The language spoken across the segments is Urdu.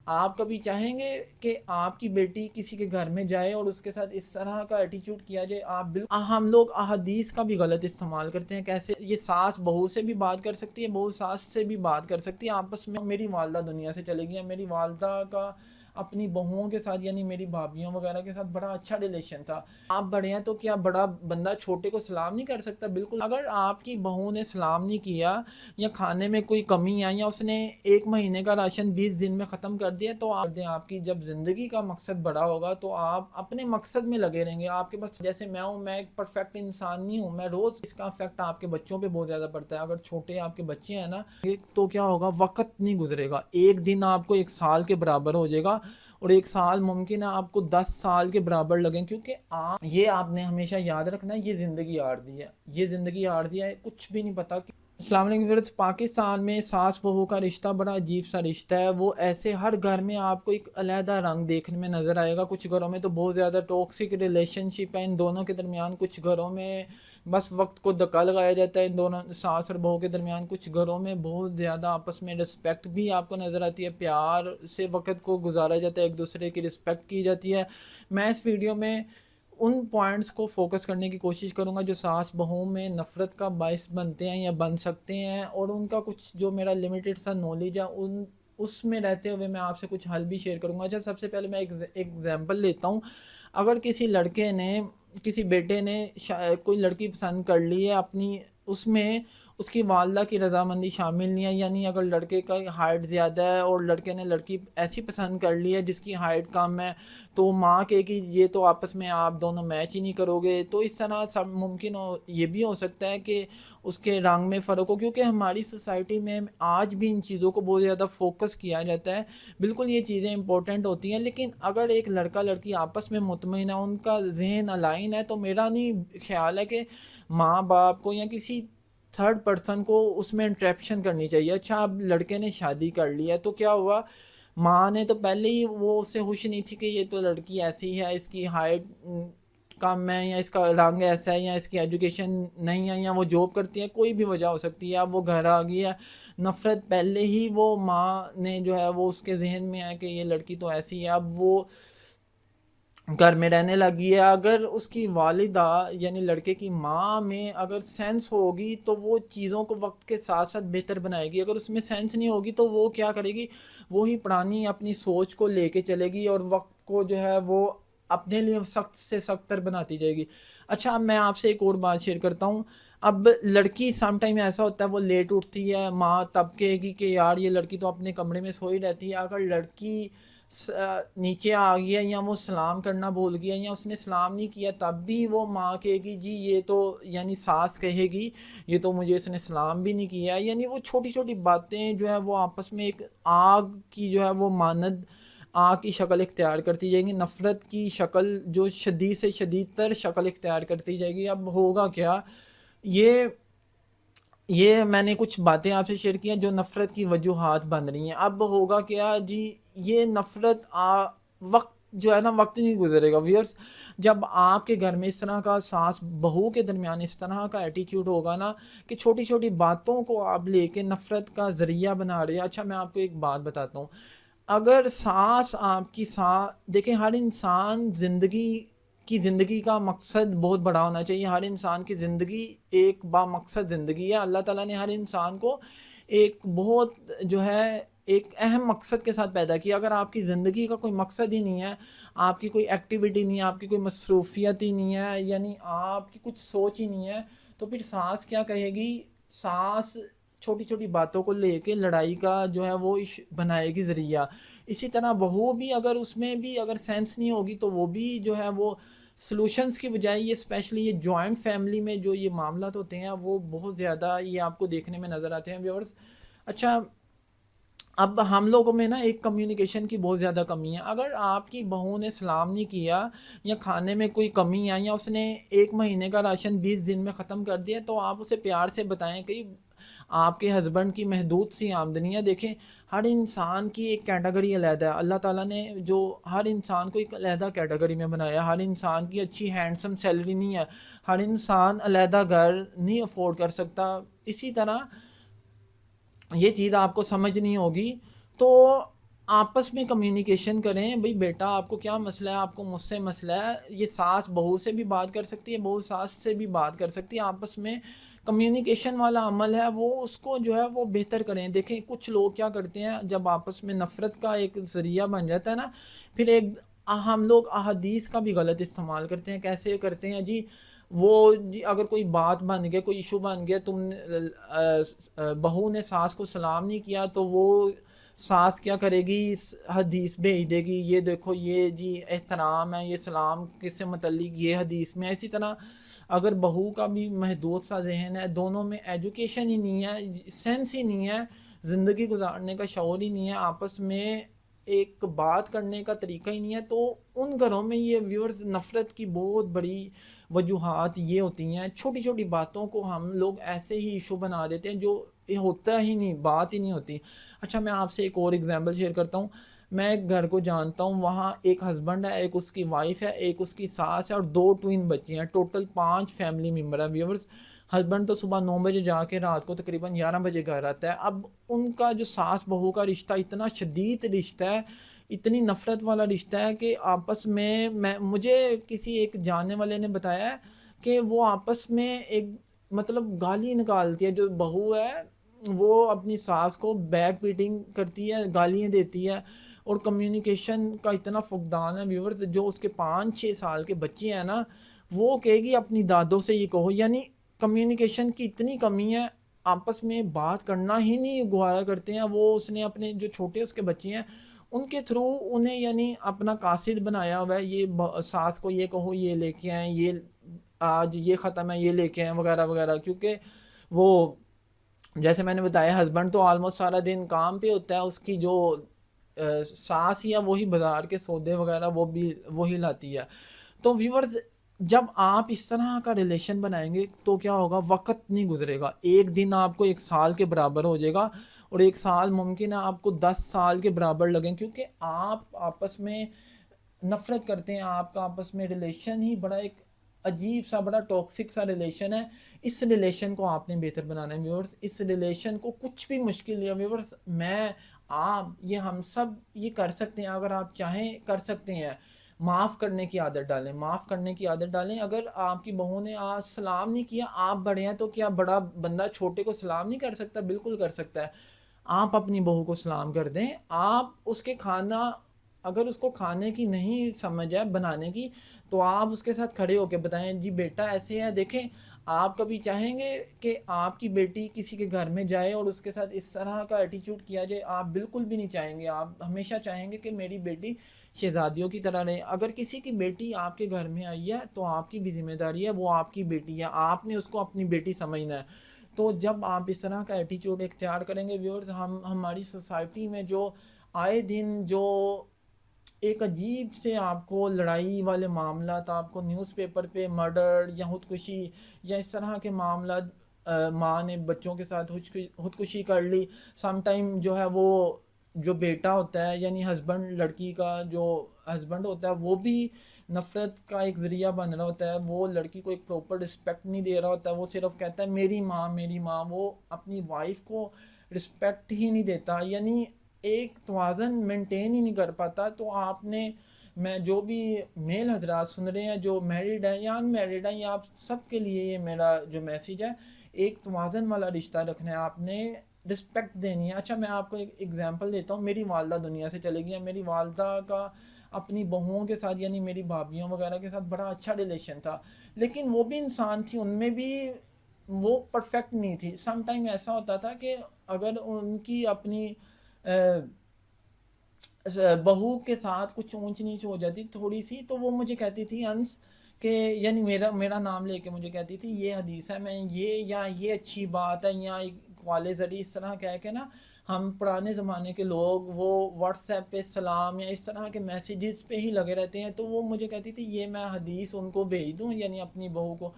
آپ کبھی چاہیں گے کہ آپ کی بیٹی کسی کے گھر میں جائے اور اس کے ساتھ اس طرح کا ایٹیچیوڈ کیا جائے؟ آپ بالکل، ہم لوگ احادیث کا بھی غلط استعمال کرتے ہیں، کیسے یہ ساس بہو سے بھی بات کر سکتی ہے، بہو ساس سے بھی بات کر سکتی ہے آپس میں۔ میری والدہ دنیا سے چلے گئی، میری والدہ کا اپنی بہوؤں کے ساتھ یعنی میری بھابھیوں وغیرہ کے ساتھ بڑا اچھا ریلیشن تھا۔ آپ بڑے ہیں تو کیا بڑا بندہ چھوٹے کو سلام نہیں کر سکتا؟ بالکل، اگر آپ کی بہو نے سلام نہیں کیا یا کھانے میں کوئی کمی آئی یا اس نے 1 مہینے کا راشن 20 دن میں ختم کر دیا تو آپ دیں، آپ کی جب زندگی کا مقصد بڑا ہوگا تو آپ اپنے مقصد میں لگے رہیں گے۔ آپ کے پاس جیسے میں ہوں، میں ایک پرفیکٹ انسان نہیں ہوں، میں روز اس کا افیکٹ آپ کے بچوں پہ بہت زیادہ پڑتا ہے۔ اگر چھوٹے آپ کے بچے ہیں نا تو کیا ہوگا، وقت نہیں گزرے گا، ایک دن آپ کو 1 سال کے برابر ہو جائے گا اور 1 سال ممکن ہے آپ کو 10 سال کے برابر لگیں، کیونکہ یہ آپ نے ہمیشہ یاد رکھنا ہے، یہ زندگی عارضی ہے، یہ زندگی عارضی ہے، کچھ بھی نہیں پتا۔ السلام علیکم ویورز، پاکستان میں ساس بہو کا رشتہ بڑا عجیب سا رشتہ ہے۔ وہ ایسے ہر گھر میں آپ کو ایک علیحدہ رنگ دیکھنے میں نظر آئے گا۔ کچھ گھروں میں تو بہت زیادہ ٹاکسک ریلیشن شپ ہے ان دونوں کے درمیان، کچھ گھروں میں بس وقت کو دھکا لگایا جاتا ہے ان دونوں ساس اور بہو کے درمیان، کچھ گھروں میں بہت زیادہ آپس میں رسپیکٹ بھی آپ کو نظر آتی ہے، پیار سے وقت کو گزارا جاتا ہے، ایک دوسرے کی رسپیکٹ کی جاتی ہے۔ میں اس ویڈیو میں ان پوائنٹس کو فوکس کرنے کی کوشش کروں گا جو ساس بہو میں نفرت کا باعث بنتے ہیں یا بن سکتے ہیں، اور ان کا کچھ جو میرا لمیٹڈ سا نالج ہے اس میں رہتے ہوئے میں آپ سے کچھ حل بھی شیئر کروں گا۔ اچھا، سب سے پہلے میں ایک ایگزامپل لیتا ہوں۔ اگر کسی لڑکے نے، کسی بیٹے نے کوئی لڑکی پسند کر لی ہے اپنی، اس میں اس کی والدہ کی رضامندی شامل نہیں ہے، یعنی اگر لڑکے کا ہائٹ زیادہ ہے اور لڑکے نے لڑکی ایسی پسند کر لی ہے جس کی ہائٹ کم ہے، تو ماں کہے کہ یہ تو آپس میں آپ دونوں میچ ہی نہیں کرو گے، تو اس طرح سب ممکن ہو، یہ بھی ہو سکتا ہے کہ اس کے رنگ میں فرق ہو، کیونکہ ہماری سوسائٹی میں آج بھی ان چیزوں کو بہت زیادہ فوکس کیا جاتا ہے۔ بالکل یہ چیزیں امپورٹنٹ ہوتی ہیں، لیکن اگر ایک لڑکا لڑکی آپس میں مطمئن ہے، ان کا ذہن الائن ہے، تو میرا نہیں خیال ہے کہ ماں باپ کو یا کسی تھرڈ پرسن کو اس میں انٹریپشن کرنی چاہیے۔ اچھا، اب لڑکے نے شادی کر لی ہے تو کیا ہوا، ماں نے تو پہلے ہی وہ اس سے خوش نہیں تھی کہ یہ تو لڑکی ایسی ہے، اس کی ہائٹ کم ہے یا اس کا رنگ ایسا ہے یا اس کی ایجوکیشن نہیں ہے یا وہ جاب کرتی ہے، کوئی بھی وجہ ہو سکتی ہے۔ اب وہ گھر آ گئی ہے، نفرت پہلے ہی وہ ماں نے جو ہے وہ اس کے ذہن میں ہے کہ یہ لڑکی تو ایسی ہے، اب وہ گھر میں رہنے لگی ہے۔ اگر اس کی والدہ یعنی لڑکے کی ماں میں اگر سینس ہوگی تو وہ چیزوں کو وقت کے ساتھ ساتھ بہتر بنائے گی، اگر اس میں سینس نہیں ہوگی تو وہ کیا کرے گی، وہی پرانی اپنی سوچ کو لے کے چلے گی اور وقت کو جو ہے وہ اپنے لیے سخت سے سخت تر بناتی جائے گی۔ اچھا، اب میں آپ سے ایک اور بات شیئر کرتا ہوں۔ اب لڑکی سم ٹائم ایسا ہوتا ہے وہ لیٹ اٹھتی ہے، ماں تب کہے گی کہ یار یہ لڑکی تو اپنے کمرے میں سوئی رہتی ہے۔ اگر لڑکی نیچے آ گیا یا وہ سلام کرنا بھول گیا یا اس نے سلام نہیں کیا، تب بھی وہ ماں کہے گی جی یہ تو، یعنی ساس کہے گی یہ تو مجھے اس نے سلام بھی نہیں کیا۔ یعنی وہ چھوٹی چھوٹی باتیں جو ہے وہ آپس میں ایک آگ کی جو ہے وہ مانند آگ کی شکل اختیار کرتی جائیں گی، نفرت کی شکل جو شدید سے شدید تر شکل اختیار کرتی جائے گی۔ اب ہوگا کیا، یہ میں نے کچھ باتیں آپ سے شیئر کی ہیں جو نفرت کی وجوہات بن رہی ہیں۔ اب ہوگا کیا جی، یہ نفرت وقت جو ہے نا، وقت نہیں گزرے گا ویورز، جب آپ کے گھر میں اس طرح کا ساس بہو کے درمیان اس طرح کا ایٹیٹیوڈ ہوگا نا کہ چھوٹی چھوٹی باتوں کو آپ لے کے نفرت کا ذریعہ بنا رہے ہیں۔ اچھا، میں آپ کو ایک بات بتاتا ہوں، اگر ساس آپ کی دیکھیں، ہر انسان زندگی کا مقصد بہت بڑا ہونا چاہیے۔ ہر انسان کی زندگی ایک با مقصد زندگی ہے۔ اللہ تعالیٰ نے ہر انسان کو ایک بہت جو ہے ایک اہم مقصد کے ساتھ پیدا کیا۔ اگر آپ کی زندگی کا کوئی مقصد ہی نہیں ہے، آپ کی کوئی ایکٹیویٹی نہیں ہے، آپ کی کوئی مصروفیت ہی نہیں ہے، یعنی آپ کی کچھ سوچ ہی نہیں ہے، تو پھر ساس کیا کہے گی، ساس چھوٹی چھوٹی باتوں کو لے کے لڑائی کا جو ہے وہ بنائے گی ذریعہ۔ اسی طرح بہو بھی اگر اس میں بھی اگر سینس نہیں ہوگی تو وہ بھی جو ہے وہ سلوشنز کی بجائے، یہ اسپیشلی یہ جوائنٹ فیملی میں جو یہ معاملات ہوتے ہیں وہ بہت زیادہ یہ آپ کو دیکھنے میں نظر آتے ہیں ویورز۔ اچھا، اب ہم لوگوں میں نا ایک کمیونیکیشن کی بہت زیادہ کمی ہے۔ اگر آپ کی بہو نے سلام نہیں کیا یا کھانے میں کوئی کمی آئی یا اس نے 1 مہینے کا راشن 20 دن میں ختم کر دیا، تو آپ اسے پیار سے بتائیں کہ آپ کے ہسبینڈ کی محدود سی آمدنی ہے۔ دیکھیں، ہر انسان کی ایک کیٹیگری علیحدہ ہے، اللہ تعالیٰ نے جو ہر انسان کو ایک علیحدہ کیٹیگری میں بنایا۔ ہر انسان کی اچھی ہینڈسم سیلری نہیں ہے، ہر انسان علیحدہ گھر نہیں افورڈ کر سکتا۔ اسی طرح یہ چیز آپ کو سمجھ نہیں ہوگی، تو آپس میں کمیونیکیشن کریں. بھئی بیٹا آپ کو کیا مسئلہ ہے, آپ کو مجھ سے مسئلہ ہے. یہ ساس بہو سے بھی بات کر سکتی ہے, بہو ساس سے بھی بات کر سکتی ہے. آپس میں کمیونیکیشن والا عمل ہے وہ اس کو جو ہے وہ بہتر کریں. دیکھیں کچھ لوگ کیا کرتے ہیں, جب آپس میں نفرت کا ایک ذریعہ بن جاتا ہے نا, پھر ایک ہم لوگ احادیث کا بھی غلط استعمال کرتے ہیں. کیسے کرتے ہیں جی, وہ جی اگر کوئی بات بن گیا, کوئی ایشو بن گیا, بہو نے ساس کو سلام نہیں کیا, تو وہ ساس کیا کرے گی, حدیث بھیج دے گی, یہ دیکھو یہ جی احترام ہے, یہ سلام کس سے متعلق یہ حدیث میں. اسی طرح اگر بہو کا بھی محدود سا ذہن ہے, دونوں میں ایجوکیشن ہی نہیں ہے, سینس ہی نہیں ہے, زندگی گزارنے کا شعور ہی نہیں ہے, آپس میں ایک بات کرنے کا طریقہ ہی نہیں ہے, تو ان گھروں میں یہ ویورز نفرت کی بہت بڑی وجوہات یہ ہوتی ہیں. چھوٹی چھوٹی باتوں کو ہم لوگ ایسے ہی ایشو بنا دیتے ہیں جو یہ ہوتا ہی نہیں, بات ہی نہیں ہوتی. اچھا میں آپ سے ایک اور ایگزامپل شیئر کرتا ہوں. میں ایک گھر کو جانتا ہوں, وہاں ایک ہسبینڈ ہے, ایک اس کی وائف ہے, ایک اس کی ساس ہے, اور 2 ٹوین بچے ہیں. ٹوٹل 5 فیملی ممبر ہیں ویورز. ہسبینڈ تو صبح 9 بجے جا کے رات کو تقریباً 11 بجے گھر آتا ہے. اب ان کا جو ساس بہو کا رشتہ اتنا شدید رشتہ ہے, اتنی نفرت والا رشتہ ہے کہ آپس میں مجھے کسی ایک جاننے والے نے بتایا کہ وہ آپس میں ایک مطلب گالی نکالتی ہے. جو بہو ہے وہ اپنی ساس کو بیک بیٹنگ کرتی ہے, گالیاں دیتی ہے, اور کمیونیکیشن کا اتنا فقدان ہے ویورز. جو اس کے 5-6 سال کے بچے ہیں نا, وہ کہے گی اپنی دادوں سے یہ کہو. یعنی کمیونیکیشن کی اتنی کمی ہے, آپس میں بات کرنا ہی نہیں گوارا کرتے ہیں. وہ اس نے اپنے جو چھوٹے اس کے بچے ہیں ان کے تھرو انہیں یعنی اپنا قاصد بنایا ہوا ہے. یہ ساس کو یہ کہو یہ لے کے آئیں, یہ آج یہ ختم ہے یہ لے کے آئیں وغیرہ وغیرہ. کیونکہ وہ جیسے میں نے بتایا ہسبینڈ تو آلموسٹ سارا دن کام پہ ہوتا ہے, اس کی جو ساس یا وہی بازار کے سودے وغیرہ وہ بھی وہی لاتی ہے. تو ویورز جب آپ اس طرح کا ریلیشن بنائیں گے تو کیا ہوگا, وقت نہیں گزرے گا, ایک دن آپ کو 1 سال کے برابر ہو جائے گا, اور 1 سال ممکن ہے آپ کو 10 سال کے برابر لگیں, کیونکہ آپ آپس میں نفرت کرتے ہیں. آپ کا آپس میں ریلیشن ہی بڑا ایک عجیب سا, بڑا ٹاکسک سا ریلیشن ہے. اس ریلیشن کو آپ نے بہتر بنانا ہے ویورز. اس ریلیشن کو کچھ بھی مشکل نہیں ہے ویورز. میں آپ یہ ہم سب یہ کر سکتے ہیں, اگر آپ چاہیں کر سکتے ہیں. معاف کرنے کی عادت ڈالیں, معاف کرنے کی عادت ڈالیں. اگر آپ کی بہو نے آج سلام نہیں کیا, آپ بڑے ہیں, تو کیا بڑا بندہ چھوٹے کو سلام نہیں کر سکتا؟ بالکل کر سکتا ہے. آپ اپنی بہو کو سلام کر دیں. آپ اس کے کھانا, اگر اس کو کھانے کی نہیں سمجھ ہے بنانے کی, تو آپ اس کے ساتھ کھڑے ہو کے بتائیں جی بیٹا ایسے ہے. دیکھیں آپ کبھی چاہیں گے کہ آپ کی بیٹی کسی کے گھر میں جائے اور اس کے ساتھ اس طرح کا ایٹیچیوڈ کیا جائے؟ آپ بالکل بھی نہیں چاہیں گے. آپ ہمیشہ چاہیں گے کہ میری بیٹی شہزادیوں کی طرح رہے. اگر کسی کی بیٹی آپ کے گھر میں آئی ہے تو آپ کی بھی ذمہ داری ہے, وہ آپ کی بیٹی ہے, آپ نے اس کو اپنی بیٹی سمجھنا ہے. تو جب آپ اس طرح کا ایٹیچیوڈ اختیار کریں گے ویورز, ہماری سوسائٹی میں جو آئے دن جو ایک عجیب سے آپ کو لڑائی والے معاملات, آپ کو نیوز پیپر پہ مرڈر یا خودکشی یا اس طرح کے معاملات, ماں نے بچوں کے ساتھ خودکشی کر لی. سم ٹائم جو ہے وہ جو بیٹا ہوتا ہے یعنی ہسبینڈ, لڑکی کا جو ہسبینڈ ہوتا ہے وہ بھی نفرت کا ایک ذریعہ بن رہا ہوتا ہے. وہ لڑکی کو ایک پراپر رسپیکٹ نہیں دے رہا ہوتا ہے, وہ صرف کہتا ہے میری ماں میری ماں. وہ اپنی وائف کو رسپیکٹ ہی نہیں دیتا, یعنی ایک توازن مینٹین ہی نہیں کر پاتا. تو آپ نے, میں جو بھی میل حضرات سن رہے ہیں جو میریڈ ہیں یا ان میریڈ ہیں, یہ آپ سب کے لیے یہ میرا جو میسیج ہے, ایک توازن والا رشتہ رکھنا ہے. آپ نے رسپیکٹ دینی ہے. اچھا میں آپ کو ایک ایگزامپل دیتا ہوں. میری والدہ دنیا سے چلے گئی ہیں. میری والدہ کا اپنی بہوؤں کے ساتھ یعنی میری بھابھیوں وغیرہ کے ساتھ بڑا اچھا ریلیشن تھا, لیکن وہ بھی انسان تھی, ان میں بھی وہ پرفیکٹ نہیں تھی. سم ٹائم ایسا ہوتا تھا کہ اگر ان کی اپنی بہو کے ساتھ کچھ اونچ نیچ ہو جاتی تھوڑی سی, تو وہ مجھے کہتی تھی انس کہ یعنی میرا نام لے کے مجھے کہتی تھی یہ حدیث ہے, میں یہ یا یہ اچھی بات ہے, یا والے ذریعے اس طرح کہہ کے نا, ہم پرانے زمانے کے لوگ وہ واٹس ایپ پہ سلام یا اس طرح کے میسیجز پہ ہی لگے رہتے ہیں. تو وہ مجھے کہتی تھی یہ میں حدیث ان کو بھیج دوں, یعنی اپنی بہو کو.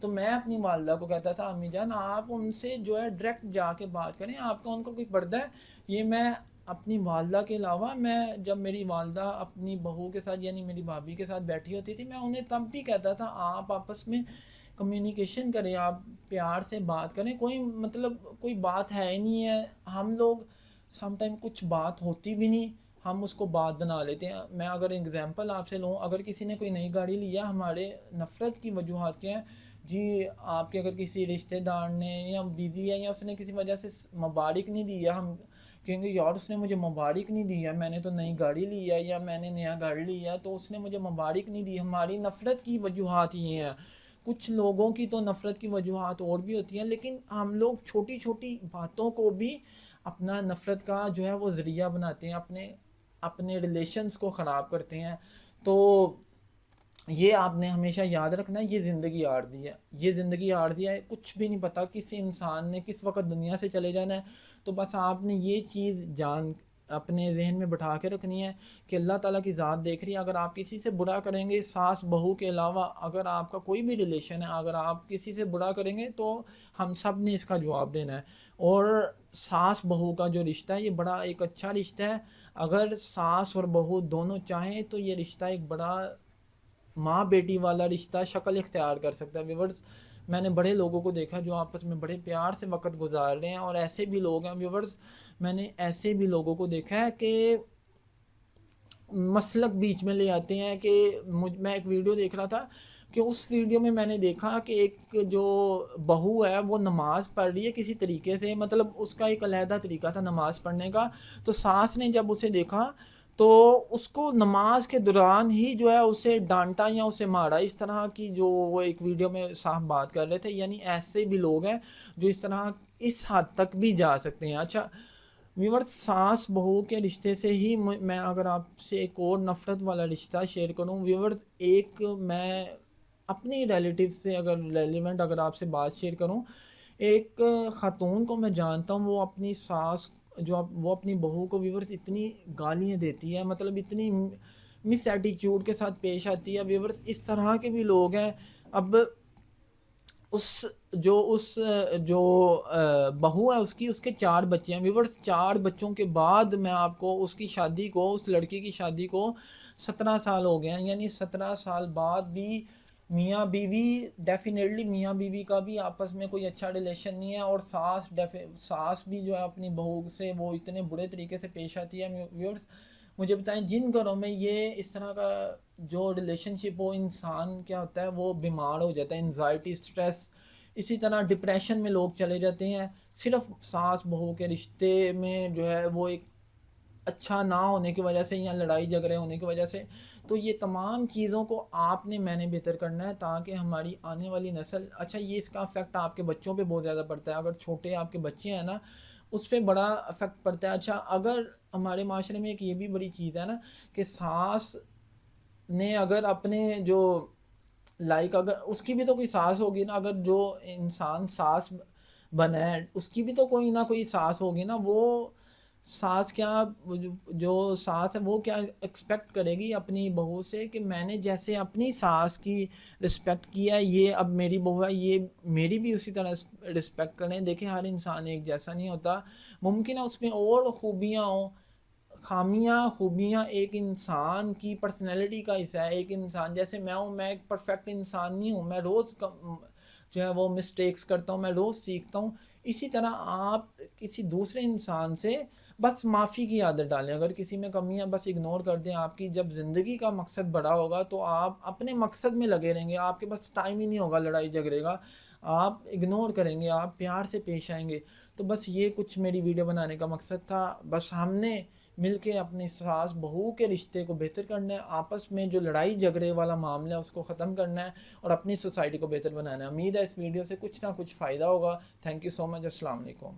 تو میں اپنی والدہ کو کہتا تھا امی جان آپ ان سے جو ہے ڈائریکٹ جا کے بات کریں, آپ کا ان کو کوئی پردہ ہے؟ یہ میں اپنی والدہ کے علاوہ, میں جب میری والدہ اپنی بہو کے ساتھ یعنی میری بھابھی کے ساتھ بیٹھی ہوتی تھی, میں انہیں تب بھی کہتا تھا آپ آپس میں کمیونیکیشن کریں, آپ پیار سے بات کریں. کوئی مطلب کوئی بات ہے ہی نہیں ہے. ہم لوگ سم ٹائم کچھ بات ہوتی بھی نہیں, ہم اس کو بات بنا لیتے ہیں. میں اگر اگزامپل آپ سے لوں, اگر کسی نے کوئی نئی گاڑی لیا, ہمارے نفرت کی وجوہات کیا ہیں جی؟ آپ کے اگر کسی رشتہ دار نے یا بزی ہے یا اس نے کسی وجہ سے مبارک نہیں دیا, ہم کہیں گے یار اس نے مجھے مبارک نہیں دیا, میں نے تو نئی گاڑی لی ہے یا میں نے نیا گھر لیا تو اس نے مجھے مبارک نہیں دی. ہماری نفرت کی وجوہات یہ ہیں. کچھ لوگوں کی تو نفرت کی وجوہات اور بھی ہوتی ہیں, لیکن ہم لوگ چھوٹی چھوٹی باتوں کو بھی اپنا نفرت کا جو ہے وہ ذریعہ بناتے ہیں, اپنے ریلیشنز کو خراب کرتے ہیں. تو یہ آپ نے ہمیشہ یاد رکھنا ہے, یہ زندگی عارضی ہے, یہ زندگی عارضی ہے, کچھ بھی نہیں پتا کس انسان نے کس وقت دنیا سے چلے جانا ہے. تو بس آپ نے یہ چیز اپنے ذہن میں بٹھا کے رکھنی ہے کہ اللہ تعالیٰ کی ذات دیکھ رہی ہے. اگر آپ کسی سے برا کریں گے, ساس بہو کے علاوہ اگر آپ کا کوئی بھی ریلیشن ہے, اگر آپ کسی سے برا کریں گے تو ہم سب نے اس کا جواب دینا ہے. اور ساس بہو کا جو رشتہ ہے یہ بڑا ایک اچھا رشتہ ہے. اگر ساس اور بہو دونوں چاہیں تو یہ رشتہ ایک بڑا ماں بیٹی والا رشتہ شکل اختیار کر سکتا ہے. ویورز, میں نے بڑے لوگوں کو دیکھا جو آپس میں بڑے پیار سے وقت گزار رہے ہیں, اور ایسے بھی لوگ ہیں ویورز, میں نے ایسے بھی لوگوں کو دیکھا ہے کہ مسلک بیچ میں لے آتے ہیں. کہ میں ایک ویڈیو دیکھ رہا تھا کہ اس ویڈیو میں نے دیکھا کہ ایک جو بہو ہے وہ نماز پڑھ رہی ہے کسی طریقے سے, مطلب اس کا ایک علیحدہ طریقہ تھا نماز پڑھنے کا. تو ساس نے جب اسے دیکھا تو اس کو نماز کے دوران ہی جو ہے اسے ڈانٹا یا اسے مارا. اس طرح کی جو وہ ایک ویڈیو میں صاحب بات کر رہے تھے, یعنی ایسے بھی لوگ ہیں جو اس طرح اس حد تک بھی جا سکتے ہیں. اچھا ویورز, ساس بہو کے رشتے سے ہی میں اگر آپ سے ایک اور نفرت والا رشتہ شیئر کروں ویورز, ایک میں اپنی ریلیٹیو سے اگر ریلیونٹ اگر آپ سے بات شیئر کروں, ایک خاتون کو میں جانتا ہوں, وہ اپنی ساس وہ اپنی بہو کو ویورز اتنی گالیاں دیتی ہے, مطلب اتنی مس ایٹیچیوڈ کے ساتھ پیش آتی ہے. ویورز, اس طرح کے بھی لوگ ہیں. اب اس بہو ہے اس کے 4 بچے ہیں ویورز. 4 بچوں کے بعد میں آپ کو اس لڑکی کی شادی کو 17 سال ہو گئے ہیں. یعنی 17 سال بعد بھی میاں بیوی ڈیفینیٹلی میاں بیوی کا بھی آپس میں کوئی اچھا ریلیشن نہیں ہے. اور ساس بھی جو ہے اپنی بہو سے وہ اتنے برے طریقے سے پیش آتی ہے. ویورز, مجھے بتائیں جن گھروں میں یہ اس طرح کا جو ریلیشن شپ ہو, انسان کیا ہوتا ہے وہ بیمار ہو جاتا ہے, انزائٹی, سٹریس, اسی طرح ڈپریشن میں لوگ چلے جاتے ہیں صرف ساس بہو کے رشتے میں جو ہے وہ ایک اچھا نہ ہونے کی وجہ سے یا لڑائی جھگڑے ہونے کی وجہ سے. تو یہ تمام چیزوں کو میں نے بہتر کرنا ہے تاکہ ہماری آنے والی نسل, اچھا یہ اس کا افیکٹ آپ کے بچوں پہ بہت زیادہ پڑتا ہے. اگر چھوٹے آپ کے بچے ہیں نا اس پہ بڑا افیکٹ پڑتا ہے. اچھا اگر ہمارے معاشرے میں ایک یہ بھی بڑی چیز ہے نا کہ ساس نے اگر اپنے جو اگر اس کی بھی تو کوئی ساس ہوگی نا, اگر جو انسان ساس بنا ہے اس کی بھی تو کوئی نہ کوئی ساس ہوگی نا. وہ ساس کیا جو ساس ہے وہ کیا ایکسپیکٹ کرے گی اپنی بہو سے کہ میں نے جیسے اپنی ساس کی رسپیکٹ کیا ہے, یہ اب میری بہو ہے, یہ میری بھی اسی طرح رسپیکٹ کریں. دیکھیں ہر انسان ایک جیسا نہیں ہوتا, ممکن ہے اس میں اور خوبیاں ہوں. خوبیاں ایک انسان کی پرسنالٹی کا حصہ ہے. ایک انسان جیسے میں ہوں, میں ایک پرفیکٹ انسان نہیں ہوں, میں روز جو ہے وہ مسٹیکس کرتا ہوں, میں روز سیکھتا ہوں. اسی طرح آپ کسی دوسرے انسان سے بس معافی کی عادت ڈالیں. اگر کسی میں کمیاں بس اگنور کر دیں. آپ کی جب زندگی کا مقصد بڑا ہوگا تو آپ اپنے مقصد میں لگے رہیں گے, آپ کے پاس ٹائم ہی نہیں ہوگا لڑائی جھگڑے کا, آپ اگنور کریں گے, آپ پیار سے پیش آئیں گے. تو بس یہ کچھ میری ویڈیو بنانے کا مقصد تھا. بس ہم نے مل کے اپنی ساس بہو کے رشتے کو بہتر کرنا ہے, آپس میں جو لڑائی جھگڑے والا معاملہ ہے اس کو ختم کرنا ہے اور اپنی سوسائٹی کو بہتر بنانا ہے. امید ہے اس ویڈیو سے کچھ نہ کچھ فائدہ ہوگا. تھینک یو سو مچ. السلام علیکم.